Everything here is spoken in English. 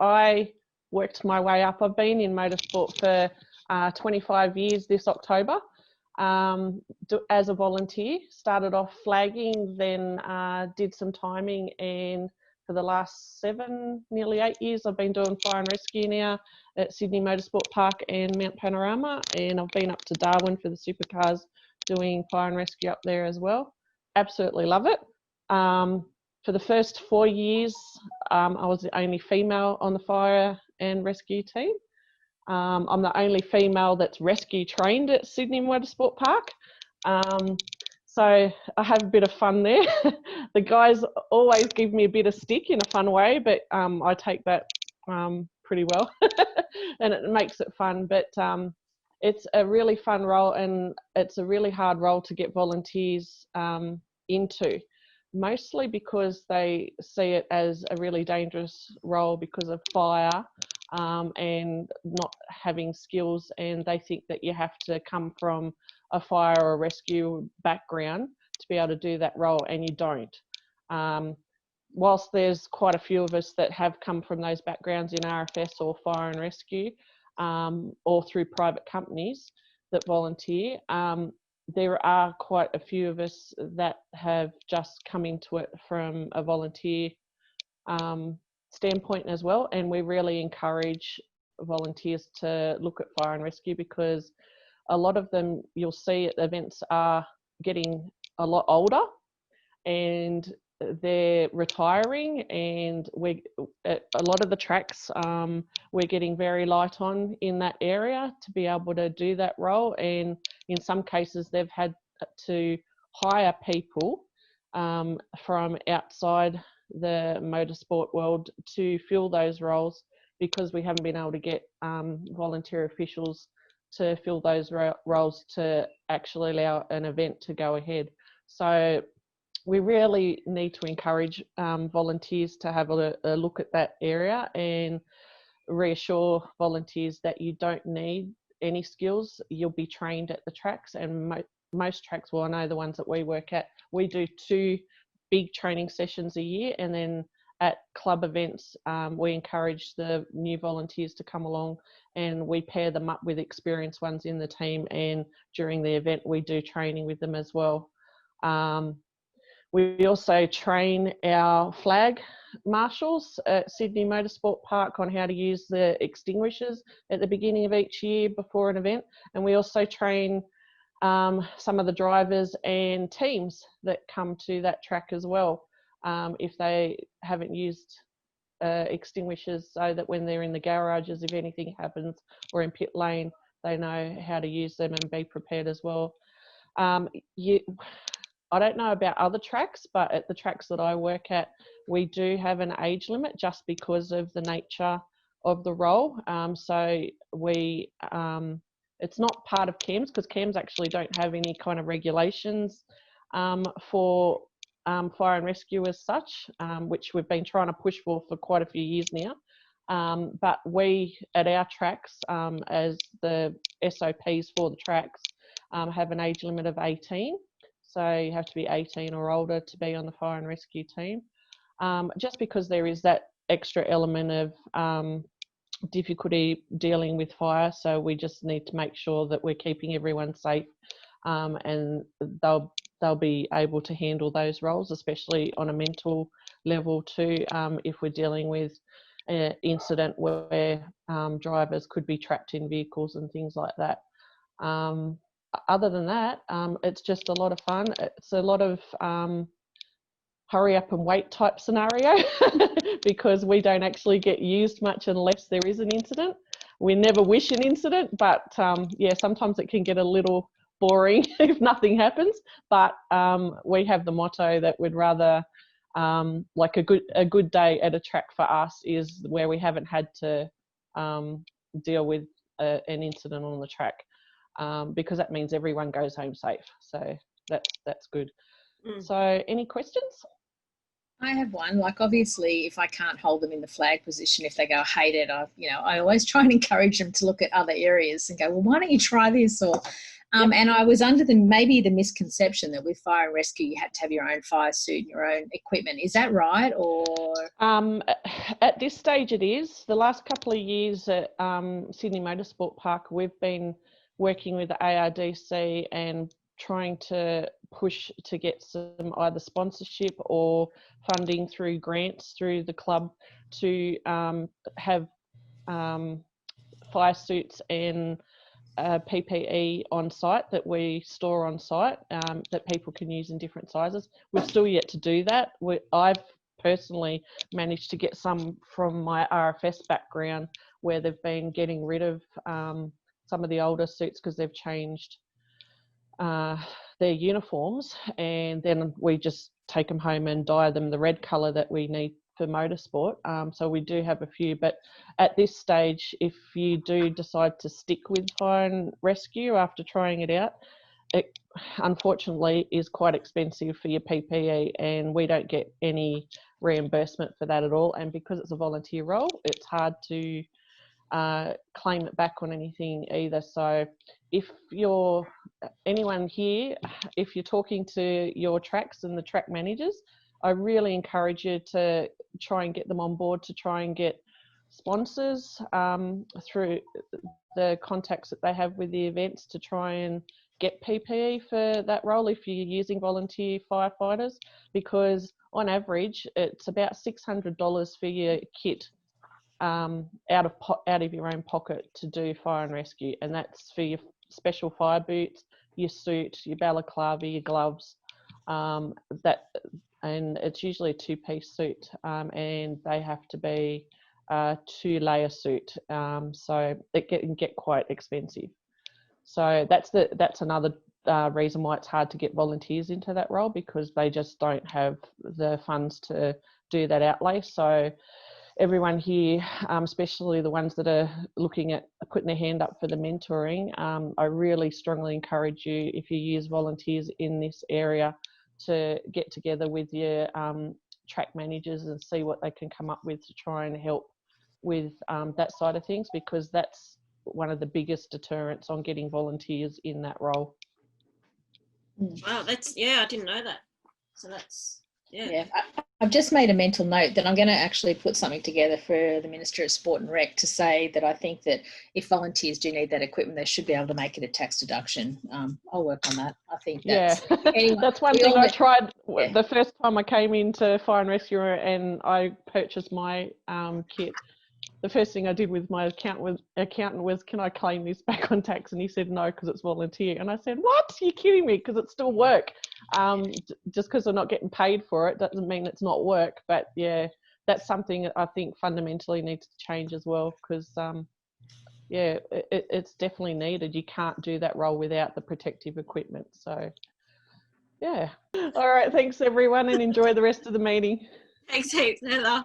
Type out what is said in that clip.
I worked my way up. I've been in motorsport for 25 years this October as a volunteer. Started off flagging, then did some timing, and for the last 7, nearly 8 years, I've been doing fire and rescue now at Sydney Motorsport Park and Mount Panorama, and I've been up to Darwin for the supercars doing fire and rescue up there as well. Absolutely love it. For the first 4 years, I was the only female on the fire and rescue team. I'm the only female that's rescue trained at Sydney Motorsport Park. So I have a bit of fun there. The guys always give me a bit of stick in a fun way, but I take that pretty well and it makes it fun. But it's a really fun role, and it's a really hard role to get volunteers into, mostly because they see it as a really dangerous role because of fire and not having skills, and they think that you have to come from a fire or rescue background to be able to do that role, and you don't. Whilst there's quite a few of us that have come from those backgrounds in RFS or fire and rescue, or through private companies that volunteer, there are quite a few of us that have just come into it from a volunteer standpoint as well, and we really encourage volunteers to look at fire and rescue, because a lot of them you'll see at events are getting a lot older and they're retiring, and a lot of the tracks we're getting very light on in that area to be able to do that role, and in some cases they've had to hire people from outside the motorsport world to fill those roles, because we haven't been able to get volunteer officials to fill those roles to actually allow an event to go ahead. So we really need to encourage volunteers to have a look at that area and reassure volunteers that you don't need any skills. You'll be trained at the tracks, and most tracks, well, I know the ones that we work at, we do 2 big training sessions a year, and then at club events we encourage the new volunteers to come along, and we pair them up with experienced ones in the team, and during the event we do training with them as well. We also train our flag marshals at Sydney Motorsport Park on how to use the extinguishers at the beginning of each year before an event, and we also train some of the drivers and teams that come to that track as well, if they haven't used extinguishers, so that when they're in the garages, if anything happens, or in pit lane, they know how to use them and be prepared as well. I don't know about other tracks, but at the tracks that I work at, we do have an age limit just because of the nature of the role. So we, it's not part of CAMS, because CAMS actually don't have any kind of regulations for fire and rescue as such, which we've been trying to push for quite a few years now. But we, at our tracks, as the SOPs for the tracks, have an age limit of 18. So you have to be 18 or older to be on the fire and rescue team, just because there is that extra element of difficulty dealing with fire. So we just need to make sure that we're keeping everyone safe, and they'll be able to handle those roles, especially on a mental level too, if we're dealing with an incident where drivers could be trapped in vehicles and things like that. Other than that, it's just a lot of fun. It's a lot of hurry up and wait type scenario because we don't actually get used much unless there is an incident. We never wish an incident, but yeah, sometimes it can get a little boring if nothing happens. But we have the motto that we'd rather, like a good day at a track for us is where we haven't had to deal with an incident on the track. Because that means everyone goes home safe. So that's good. So any questions? I have one. Like, obviously, if I can't hold them in the flag position, if they go, I hate it, I always try and encourage them to look at other areas and go, well, why don't you try this? Or and I was under the misconception that with fire and rescue you had to have your own fire suit and your own equipment. Is that right? Or at this stage it is. The last couple of years at Sydney Motorsport Park, we've been working with the ARDC and trying to push to get some either sponsorship or funding through grants through the club to have fire suits and PPE on site that we store on site that people can use in different sizes. We're still yet to do that. I've personally managed to get some from my RFS background where they've been getting rid of some of the older suits because they've changed their uniforms, and then we just take them home and dye them the red colour that we need for motorsport. So we do have a few, but at this stage, if you do decide to stick with fire and rescue after trying it out, it unfortunately is quite expensive for your PPE, and we don't get any reimbursement for that at all. And because it's a volunteer role, it's hard to claim it back on anything either. So if you're anyone here, if you're talking to your tracks and the track managers, I really encourage you to try and get them on board, to try and get sponsors through the contacts that they have with the events, to try and get PPE for that role if you're using volunteer firefighters, because on average it's about $600 for your kit out of your own pocket to do fire and rescue, and that's for your special fire boots, your suit, your balaclava, your gloves, and it's usually a two-piece suit, and they have to be a two-layer suit, so it can get quite expensive. So that's another reason why it's hard to get volunteers into that role, because they just don't have the funds to do that outlay. So everyone here, especially the ones that are looking at putting their hand up for the mentoring, I really strongly encourage you, if you use volunteers in this area, to get together with your track managers and see what they can come up with to try and help with that side of things, because that's one of the biggest deterrents on getting volunteers in that role. Wow, I didn't know that. So that's, yeah. I've just made a mental note that I'm going to actually put something together for the Minister of Sport and Rec to say that I think that if volunteers do need that equipment, they should be able to make it a tax deduction. I'll work on that. I think that's, anyway, that's one thing I tried the first time I came into Fire and Rescue and I purchased my kit. The first thing I did with my accountant was, can I claim this back on tax? And he said no, because it's volunteer. And I said, what? Are you kidding me? Because it's still work. Just because they're not getting paid for it doesn't mean it's not work. But yeah, that's something that I think fundamentally needs to change as well, because it's definitely needed. You can't do that role without the protective equipment. So yeah. All right. Thanks everyone, and enjoy the rest of the meeting. Thanks heaps, Heather.